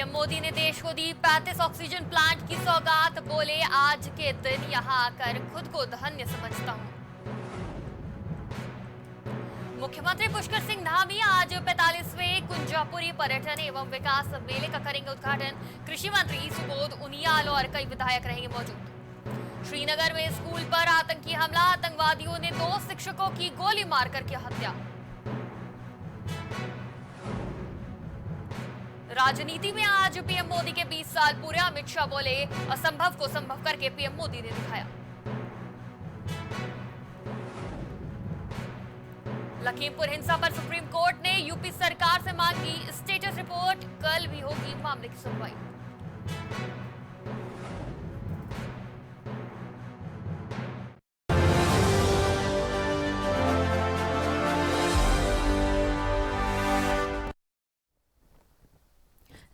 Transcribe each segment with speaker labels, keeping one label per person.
Speaker 1: PM Modi ने देश को दी 35 ऑक्सीजन प्लांट की सौगात। बोले, आज के दिन यहां आकर खुद को धन्य समझता हूं। मुख्यमंत्री पुष्कर सिंह धामी आज 45वें कुंजापुरी पर्यटन एवं विकास मेले का करेंगे उद्घाटन। कृषि मंत्री सुबोध उनियाल और कई विधायक रहेंगे मौजूद। श्रीनगर में स्कूल पर आतंकी हमला, आतंकवादियों ने 2 शिक्षकों की गोली मारकर की हत्या। राजनीति में आज पीएम मोदी के 20 साल पूरे। अमित शाह बोले, असंभव को संभव करके पीएम मोदी ने दिखाया। लखीमपुर हिंसा पर सुप्रीम कोर्ट ने यूपी सरकार से मांगी स्टेटस रिपोर्ट। कल भी होगी मामले की सुनवाई।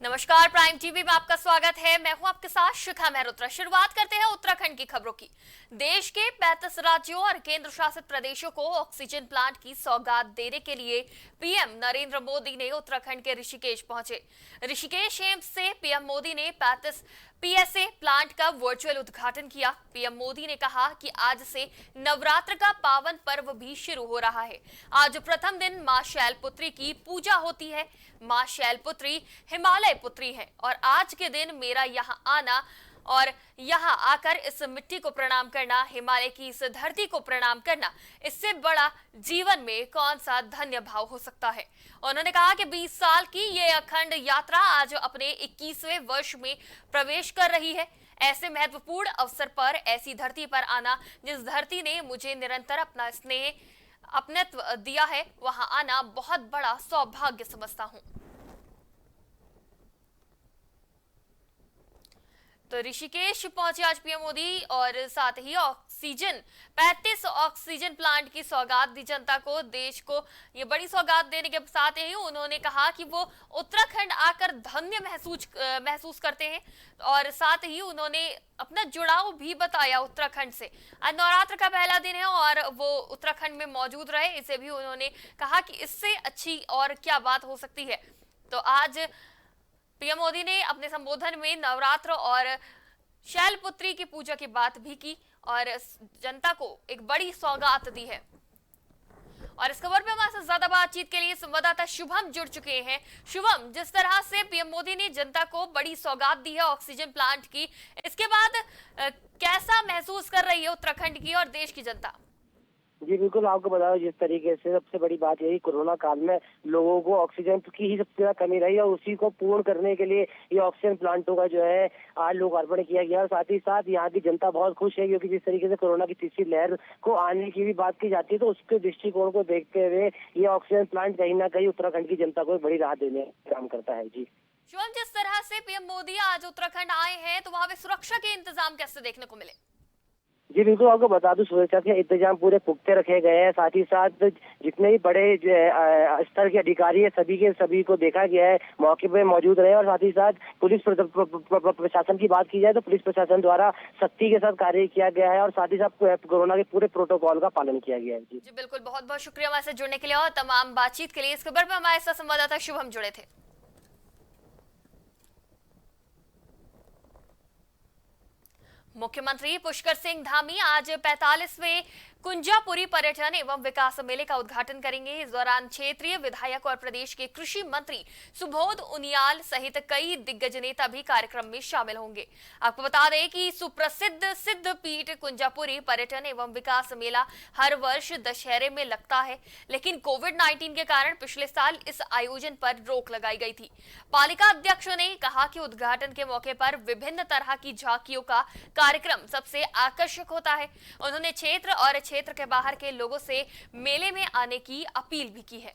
Speaker 1: नमस्कार, प्राइम टीवी में आपका स्वागत है। मैं हूं आपके साथ शिखा मेहरोत्रा। शुरुआत करते हैं उत्तराखंड की खबरों की। देश के 35 राज्यों और केंद्र शासित प्रदेशों को ऑक्सीजन प्लांट की सौगात देने के लिए पीएम नरेंद्र मोदी ने उत्तराखंड के ऋषिकेश पहुंचे। ऋषिकेश एम्स से पीएम मोदी ने 35 पीएसए प्लांट का वर्चुअल उद्घाटन किया। पीएम मोदी ने कहा कि आज से नवरात्र का पावन पर्व भी शुरू हो रहा है। आज प्रथम दिन मां शैलपुत्री की पूजा होती है। मां शैलपुत्री हिमालय पुत्री है और आज के दिन मेरा यहां आना और यहां आकर इस मिट्टी को प्रणाम करना, हिमालय की इस धरती को प्रणाम करना, इससे बड़ा जीवन में कौन सा धन्य भाव हो सकता है। उन्होंने कहा कि 20 साल की ये अखंड यात्रा आज अपने 21वें वर्ष में प्रवेश कर रही है। ऐसे महत्वपूर्ण अवसर पर ऐसी धरती पर आना, जिस धरती ने मुझे निरंतर अपना स्नेह अपनत्व दिया है, वहां आना बहुत बड़ा सौभाग्य समझता हूं। तो ऋषिकेश पहुंचे आज पीएम मोदी और साथ ही 35 ऑक्सीजन प्लांट की सौगात दी जनता को। देश को ये बड़ी सौगात देने के साथ ही उन्होंने कहा कि वो उत्तराखंड आकर धन्य महसूस करते हैं और साथ ही उन्होंने अपना जुड़ाव भी बताया उत्तराखंड से। आज नवरात्र का पहला दिन है और वो उत्तराखंड में मौजूद रहे, इसे भी उन्होंने कहा कि इससे अच्छी और क्या बात हो सकती है। तो आज पीएम मोदी ने अपने संबोधन में नवरात्र और शैलपुत्री की पूजा की बात भी की और जनता को एक बड़ी सौगात दी है। और इस खबर पे हमारे साथ ज्यादा बातचीत के लिए संवाददाता शुभम जुड़ चुके हैं। शुभम, जिस तरह से पीएम मोदी ने जनता को बड़ी सौगात दी है ऑक्सीजन प्लांट की, इसके बाद कैसा महसूस कर रही है उत्तराखंड की और देश की जनता?
Speaker 2: जी बिल्कुल, आपको बता जिस तरीके से सबसे बड़ी बात यही कोरोना काल में लोगों को ऑक्सीजन की ही सबसे ज्यादा कमी रही है और उसी को पूर्ण करने के लिए ये ऑक्सीजन प्लांटों का जो है आज लोकार्पण किया गया। और साथ ही साथ यहाँ की जनता बहुत खुश है क्योंकि जिस तरीके से कोरोना की तीसरी लहर को आने की भी बात की जाती है, तो उसके दृष्टिकोण को देखते हुए ये ऑक्सीजन प्लांट कहीं ना कहीं उत्तराखंड की जनता को बड़ी राहत देने का काम करता है। जी
Speaker 1: शुभम, जिस तरह से पीएम मोदी आज उत्तराखंड आए हैं, तो वहां पे सुरक्षा के इंतजाम कैसे देखने को मिले?
Speaker 2: जी बिल्कुल, आपको बता दूं सुरक्षा के इंतजाम पूरे पुख्ते रखे गए हैं। साथ ही साथ जितने भी बड़े जो है स्तर के अधिकारी है सभी के सभी को देखा गया है, मौके पे मौजूद रहे। और साथ ही साथ पुलिस प्रशासन की बात की जाए तो पुलिस प्रशासन द्वारा सख्ती के साथ कार्य किया गया है और साथ ही साथ कोरोना के पूरे प्रोटोकॉल का पालन किया गया है।
Speaker 1: जी बिल्कुल, बहुत बहुत शुक्रिया हमारे साथ जुड़ने के लिए और तमाम बातचीत के लिए। इस खबर में हमारे साथ संवाददाता शुभम जुड़े थे। मुख्यमंत्री पुष्कर सिंह धामी आज 45वें कुंजापुरी पर्यटन एवं विकास मेले का उद्घाटन करेंगे। इस दौरान क्षेत्रीय विधायक और प्रदेश के कृषि मंत्री सुबोध उनियाल सहित कई दिग्गज नेता भी कार्यक्रम में शामिल होंगे। आपको बता दें कि सुप्रसिद्ध सिद्ध पीठ कुंजापुरी पर्यटन एवं विकास मेला हर वर्ष दशहरे में लगता है, लेकिन कोविड-19 के कारण पिछले साल इस आयोजन पर रोक लगाई गई थी। पालिका अध्यक्ष ने कहा कि उद्घाटन के मौके पर विभिन्न तरह की झांकियों का कार्यक्रम सबसे आकर्षक होता है। उन्होंने क्षेत्र और क्षेत्र के बाहर के लोगों से मेले में आने की अपील भी की है।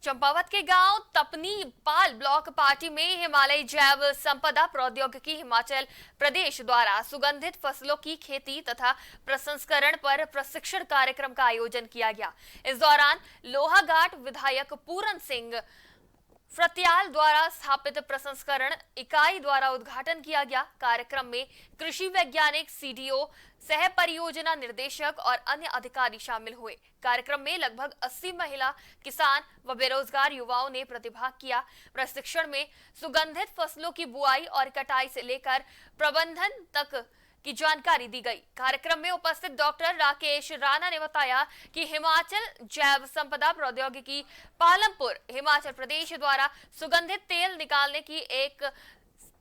Speaker 1: चंपावत के गांव तपनी पाल ब्लॉक पार्टी में हिमालय जैव संपदा प्रौद्योगिकी हिमाचल प्रदेश द्वारा सुगंधित फसलों की खेती तथा प्रसंस्करण पर प्रशिक्षण कार्यक्रम का आयोजन किया गया। इस दौरान लोहाघाट विधायक पूरन सिंह फ्रत्याल द्वारा स्थापित प्रसंस्करण इकाई द्वारा उद्घाटन किया गया। कार्यक्रम में कृषि वैज्ञानिक, सीडीओ, सह परियोजना निर्देशक और अन्य अधिकारी शामिल हुए। कार्यक्रम में लगभग 80 महिला किसान व बेरोजगार युवाओं ने प्रतिभाग किया। प्रशिक्षण में सुगंधित फसलों की बुआई और कटाई से लेकर प्रबंधन तक की जानकारी दी गई। कार्यक्रम में उपस्थित डॉक्टर राकेश राणा ने बताया कि हिमाचल जैव संपदा प्रौद्योगिकी पालमपुर हिमाचल प्रदेश द्वारा सुगंधित तेल निकालने की एक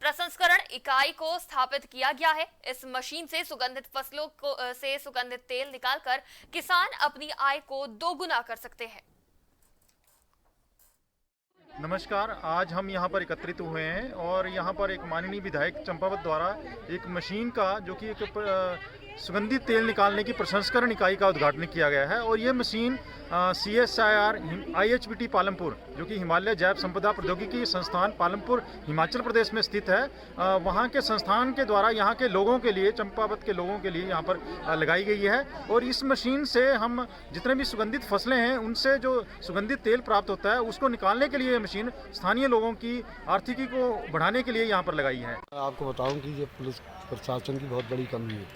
Speaker 1: प्रसंस्करण इकाई को स्थापित किया गया है। इस मशीन से सुगंधित फसलों से सुगंधित तेल निकालकर किसान अपनी आय को दोगुना कर सकते हैं।
Speaker 3: नमस्कार, आज हम यहाँ पर एकत्रित हुए हैं और यहाँ पर एक माननीय विधायक चंपावत द्वारा एक मशीन का जो कि एक सुगंधित तेल निकालने की प्रसंस्करण इकाई का उद्घाटन किया गया है। और ये मशीन CSIR IHBT पालमपुर जो कि हिमालय जैव संपदा प्रौद्योगिकी संस्थान पालमपुर हिमाचल प्रदेश में स्थित है, वहाँ के संस्थान के द्वारा यहाँ के लोगों के लिए, चंपावत के लोगों के लिए यहाँ पर लगाई गई है। और इस मशीन से हम जितने भी सुगंधित फसलें हैं उनसे जो सुगंधित तेल प्राप्त होता है उसको निकालने के लिए ये मशीन स्थानीय लोगों की आर्थिकी को बढ़ाने के लिए यहाँ पर लगाई है।
Speaker 4: आपको बताऊं कि ये पुलिस प्रशासन की बहुत बड़ी कमी है,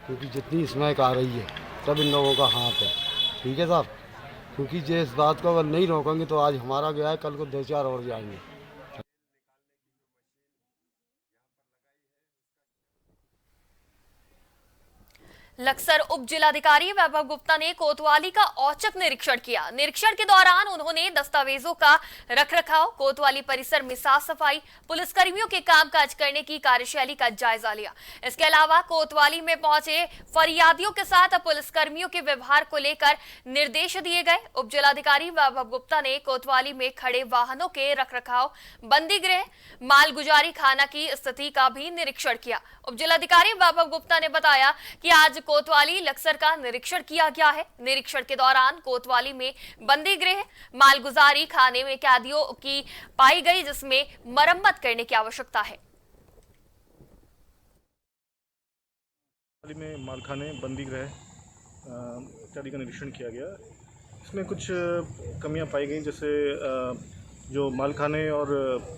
Speaker 4: क्योंकि जितनी स्मैक आ रही है सब इन लोगों का हाथ है। ठीक है साहब, क्योंकि ये इस बात को अगर नहीं रोकेंगे तो आज हमारा गया है, कल को 2-4 और जाएंगे।
Speaker 1: लक्सर उप जिलाधिकारी वैभव गुप्ता ने कोतवाली का औचक निरीक्षण किया। निरीक्षण के दौरान उन्होंने दस्तावेजों का रखरखाव, कोतवाली परिसर में साफ सफाई, पुलिसकर्मियों के कामकाज करने की कार्यशैली का जायजा लिया। इसके अलावा कोतवाली में पहुंचे फरियादियों के साथ पुलिसकर्मियों के व्यवहार को लेकर निर्देश दिए गए। उप जिलाधिकारी वैभव गुप्ता ने कोतवाली में खड़े वाहनों के रखरखाव, बंदी गृह, मालगुजारी खाना की स्थिति का भी निरीक्षण किया। उप जिलाधिकारी वैभव गुप्ता ने बताया कि आज कोतवाली लक्सर का निरीक्षण किया गया है। निरीक्षण के दौरान कोतवाली में बंदी गृह, मालगुजारी खाने में कैदियों की पाई गई, जिसमें मरम्मत करने की आवश्यकता है।
Speaker 5: में मालखाने, बंदी गृह इत्यादि का निरीक्षण किया गया। इसमें कुछ कमियां पाई गई, जैसे जो मालखाने और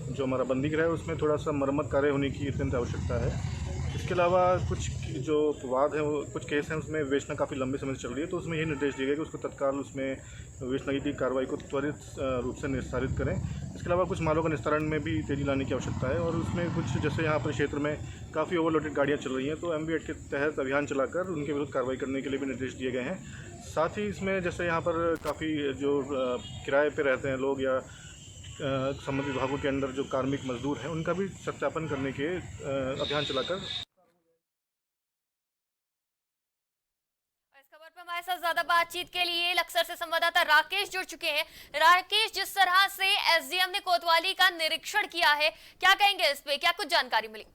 Speaker 5: जो हमारा बंदी गृह है उसमें थोड़ा सा मरम्मत कार्य होने की अत्यंत आवश्यकता है। इसके अलावा कुछ जो विवाद है, वो कुछ केस हैं उसमें विवेचना काफ़ी लंबे समय से चल रही है, तो उसमें ये निर्देश दिए गए कि उसको तत्काल उसमें विवेचना की कार्रवाई को त्वरित रूप से निस्तारित करें। इसके अलावा कुछ मालों का निस्तारण में भी तेज़ी लाने की आवश्यकता है। और उसमें कुछ जैसे यहाँ पर क्षेत्र में काफ़ी ओवरलोडेड गाड़ियाँ चल रही हैं, तो MV एक्ट के तहत अभियान चलाकर उनके विरुद्ध कार्रवाई करने के लिए भी निर्देश दिए गए हैं। साथ ही इसमें जैसे यहाँ पर काफ़ी जो किराए पर रहते हैं लोग या संबंधित विभागों के अंदर जो कार्मिक मजदूर हैं उनका भी सत्यापन करने के अभियान चलाकर।
Speaker 1: इस खबर पर हमारे साथ ज्यादा बातचीत के लिए लक्सर से संवाददाता राकेश जुड़ चुके हैं। राकेश, जिस तरह से SDM ने कोतवाली का निरीक्षण किया है, क्या कहेंगे इस पे, क्या कुछ जानकारी मिली?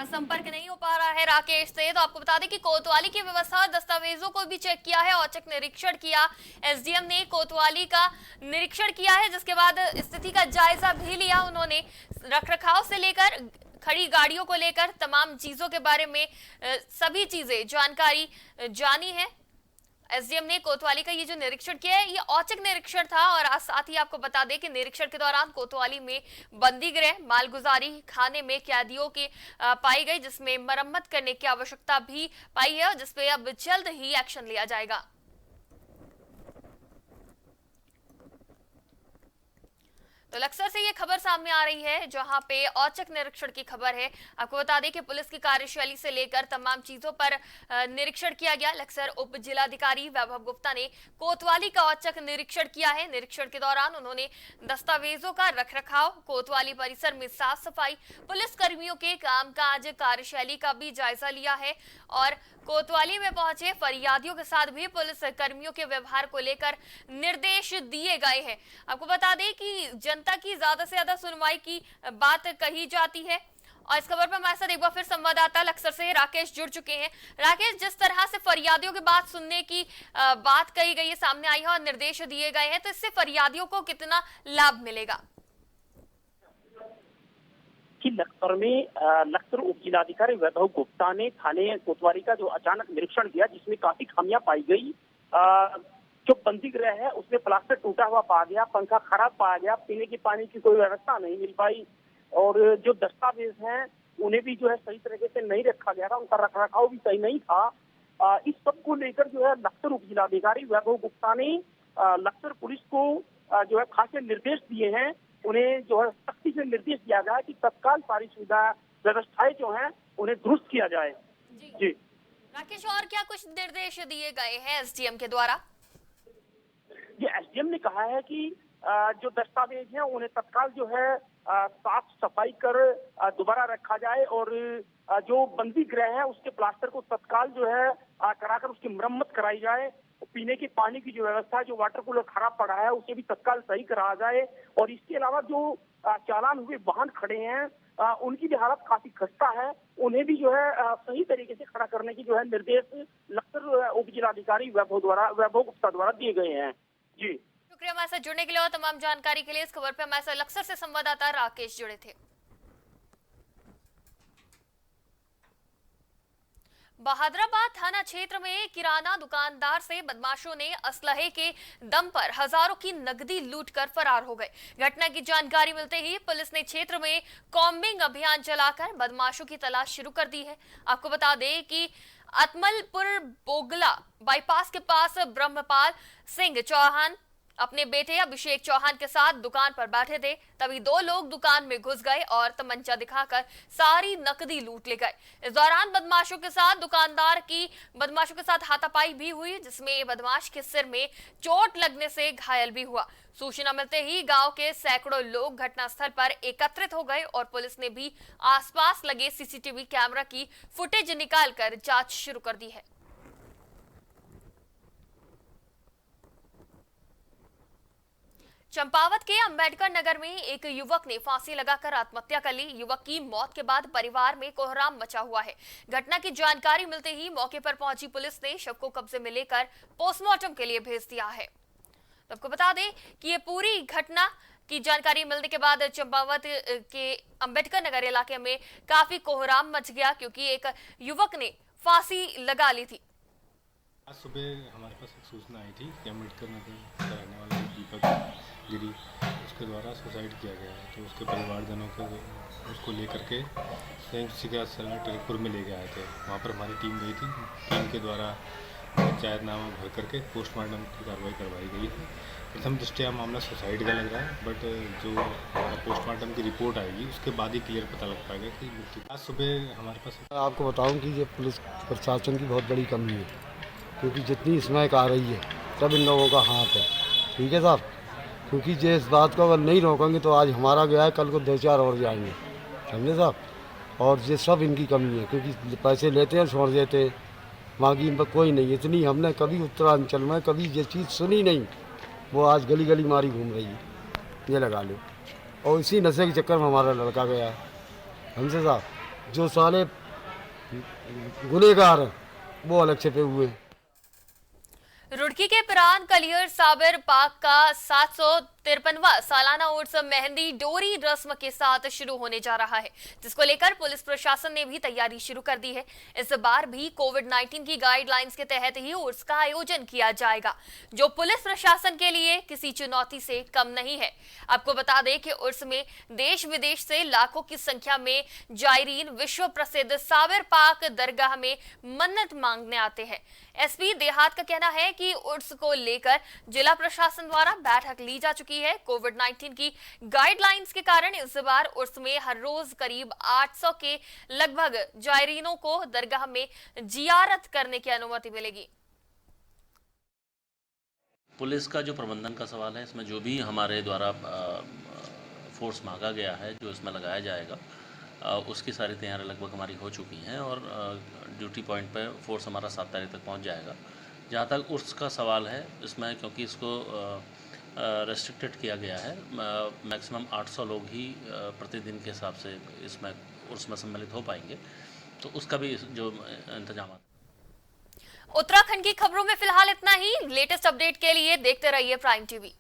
Speaker 1: संपर्क नहीं हो पा रहा है राकेश से, तो आपको बता दें कि कोतवाली की व्यवस्था, दस्तावेजों को भी चेक किया है, औचक निरीक्षण किया। SDM ने कोतवाली का निरीक्षण किया है, जिसके बाद स्थिति का जायजा भी लिया। उन्होंने रखरखाव से लेकर खड़ी गाड़ियों को लेकर तमाम चीजों के बारे में सभी चीजें जानकारी जानी है। SDM ने कोतवाली का ये जो निरीक्षण किया है, ये औचक निरीक्षण था। और साथ ही आपको बता दें कि निरीक्षण के दौरान कोतवाली में बंदी गृह, मालगुजारी खाने में कैदियों की पाई गई, जिसमें मरम्मत करने की आवश्यकता भी पाई है, जिसपे अब जल्द ही एक्शन लिया जाएगा। तो लक्सर से ये खबर सामने आ रही है, जहां पे औचक निरीक्षण की खबर है। आपको बता दें कि पुलिस की कार्यशैली से लेकर तमाम चीजों पर निरीक्षण किया गया। लक्सर उप जिलाधिकारी वैभव गुप्ता ने कोतवाली का औचक निरीक्षण किया है। निरीक्षण के दौरान उन्होंने दस्तावेजों का रखरखाव, कोतवाली परिसर में साफ सफाई, पुलिस कर्मियों के कामकाज कार्यशैली का भी जायजा लिया है। और कोतवाली में पहुंचे फरियादियों के साथ भी पुलिस कर्मियों के व्यवहार को लेकर निर्देश दिए गए हैं। आपको बता दें कि जनता की ज्यादा से ज्यादा सुनवाई की बात कही जाती है। और इस खबर पर हमारे साथ एक बार फिर संवाददाता लक्सर से राकेश जुड़ चुके हैं। राकेश, जिस तरह से फरियादियों की बात सुनने की बात कही गई है, सामने आई है और निर्देश दिए गए हैं, तो इससे फरियादियों को कितना लाभ मिलेगा?
Speaker 6: कि लखतर में लखतर उप जिलाधिकारी वैभव गुप्ता ने थाने कोतवाली का जो अचानक निरीक्षण किया, जिसमें काफी खामियां पाई गई। जो बंदी गृह है उसमें प्लास्टर टूटा हुआ पाया गया, पंखा खराब पाया गया, पीने की पानी की कोई व्यवस्था नहीं मिल पाई और जो दस्तावेज हैं उन्हें भी जो है सही तरीके से नहीं रखा गया था, उनका रखरखाव भी सही नहीं था। इस सब को लेकर जो है लखतर उप जिलाधिकारी वैभव गुप्ता ने लखतर पुलिस को जो है खासे निर्देश दिए हैं। उन्हें जो है सख्ती से निर्देश दिया गया है कि तत्काल सारी सुविधा व्यवस्थाएं जो हैं उन्हें दुरुस्त किया जाए। जी
Speaker 1: राकेश, और क्या कुछ निर्देश दिए गए हैं एसडीएम के द्वारा?
Speaker 6: ये एसडीएम ने कहा है कि जो दस्तावेज हैं उन्हें तत्काल जो है साफ सफाई कर दोबारा रखा जाए और जो बंदी गृह है उसके प्लास्टर को तत्काल जो है कराकर उसकी मरम्मत कराई जाए। पीने के पानी की जो व्यवस्था है, जो वाटर कूलर खराब पड़ा है उसे भी तत्काल सही कराया जाए और इसके अलावा जो चालान हुए वाहन खड़े हैं उनकी भी हालत काफी खस्ता है, उन्हें भी जो है सही तरीके से खड़ा करने की जो है निर्देश लखतर उप जिलाधिकारी वैभव गुप्ता द्वारा दिए गए हैं। जी
Speaker 1: शुक्रिया हमारे साथ जुड़ने के लिए और तमाम जानकारी के लिए। इस खबर पे हमारे साथ लक्सर से संवाददाता राकेश जुड़े थे। बहादुराबाद थाना क्षेत्र में किराना दुकानदार से बदमाशों ने असलहे के दम पर हजारों की नकदी लूटकर फरार हो गए। घटना की जानकारी मिलते ही पुलिस ने क्षेत्र में कॉम्बिंग अभियान चलाकर बदमाशों की तलाश शुरू कर दी है। आपको बता दें कि अतमलपुर बोगला बाईपास के पास ब्रह्मपाल सिंह चौहान अपने बेटे अभिषेक चौहान के साथ दुकान पर बैठे थे, तभी दो लोग दुकान में घुस गए और तमंचा दिखाकर सारी नकदी लूट ले गए। इस दौरान बदमाशों के साथ हाथापाई भी हुई, जिसमें बदमाश के सिर में चोट लगने से घायल भी हुआ। सूचना मिलते ही गांव के सैकड़ों लोग घटनास्थल पर एकत्रित हो गए और पुलिस ने भी आसपास लगे सीसीटीवी कैमरा की फुटेज निकालकर जांच शुरू कर दी है। चंपावत के अंबेडकर नगर में एक युवक ने फांसी लगाकर आत्महत्या कर ली। युवक की मौत के बाद परिवार में कोहराम मचा हुआ है। घटना की जानकारी मिलते ही मौके पर पहुंची पुलिस ने शव को कब्जे में लेकर पोस्टमार्टम के लिए भेज दिया है। तो आपको बता दें कि ये पूरी घटना की जानकारी मिलने के बाद चंपावत के अंबेडकर नगर इलाके में काफी कोहराम मच गया, क्योंकि एक युवक ने फांसी लगा ली थी।
Speaker 7: आज सुबह हमारे पास एक सूचना आई थी कि अम्बेडकर नगर का रहने वाला दीपक गिरी उसके द्वारा सुसाइड किया गया है। तो उसके परिवारजनों को उसको लेकर के संयुक्त चिकित्सालय टरिकपुर में ले गए आए थे। वहाँ पर हमारी टीम गई थी। टीम के द्वारा पंचायतनामा भर करके पोस्टमार्टम की कार्रवाई करवाई गई है। प्रथम दृष्टया मामला सुसाइड का लग रहा है, बट जो हमारा पोस्टमार्टम की रिपोर्ट आएगी उसके बाद ही क्लियर पता लग पाएगा कि मृत्यु। आज सुबह हमारे पास
Speaker 4: आपको बताऊं कि ये पुलिस प्रशासन की बहुत बड़ी कमी है, क्योंकि जितनी स्मैक आ रही है सब इन लोगों का हाथ है। ठीक है साहब, क्योंकि जो इस बात को अगर नहीं रोकेंगे तो आज हमारा गया है, कल को 2-4 और जाएंगे, समझे साहब। और ये सब इनकी कमी है, क्योंकि पैसे लेते हैं छोड़ देते हैं, बाकी इन पर कोई नहीं। इतनी हमने कभी उत्तरांचल में कभी ये चीज़ सुनी नहीं, वो आज गली गली मारी घूम रही है, ये लगा लो। और इसी नशे के चक्कर में हमारा लड़का गया है, हमसे साहब। जो साले गुनहगार हैं वो अलग छपे हुए हैं।
Speaker 1: रुड़की के पिरान कलियर साबिर पाक का 753वां सालाना उर्स मेहंदी डोरी रस्म के साथ शुरू होने जा रहा है, जिसको लेकर पुलिस प्रशासन ने भी तैयारी शुरू कर दी है। इस बार भी कोविड-19 की गाइडलाइंस के तहत ही उर्स का आयोजन किया जाएगा, जो पुलिस प्रशासन के लिए किसी चुनौती से कम नहीं है। आपको बता दें कि उर्स में देश विदेश से लाखों की संख्या में जायरीन विश्व प्रसिद्ध साबिर पाक दरगाह में मन्नत मांगने आते हैं। एसपी देहात का कहना है कि उर्स को लेकर जिला प्रशासन द्वारा बैठक ली जा चुकी है। कोविड-19 की गाइडलाइंस के कारण इस बार उर्स में हर रोज करीब 800 के लगभग जायरीनों को दरगाह में जियारत करने की अनुमति मिलेगी।
Speaker 8: पुलिस का जो प्रबंधन का सवाल है, इसमें जो भी हमारे द्वारा फोर्स मांगा गया है जो इसमें लगाया जाएगा, उसकी सारी तैयारियां लगभग हमारी हो चुकी हैं और ड्यूटी पॉइंट पर फोर्स हमारा 7 तारीख तक पहुंच जाएगा। जहां तक उर्स का सवाल है, इसमें क्योंकि इसको रेस्ट्रिक्टेड किया गया है, मैक्सिमम 800 लोग ही प्रतिदिन के हिसाब से इसमें उर्स में सम्मिलित हो पाएंगे, तो उसका भी जो इंतजाम।
Speaker 1: उत्तराखंड की खबरों में फिलहाल इतना ही। लेटेस्ट अपडेट के लिए देखते रहिए प्राइम टीवी।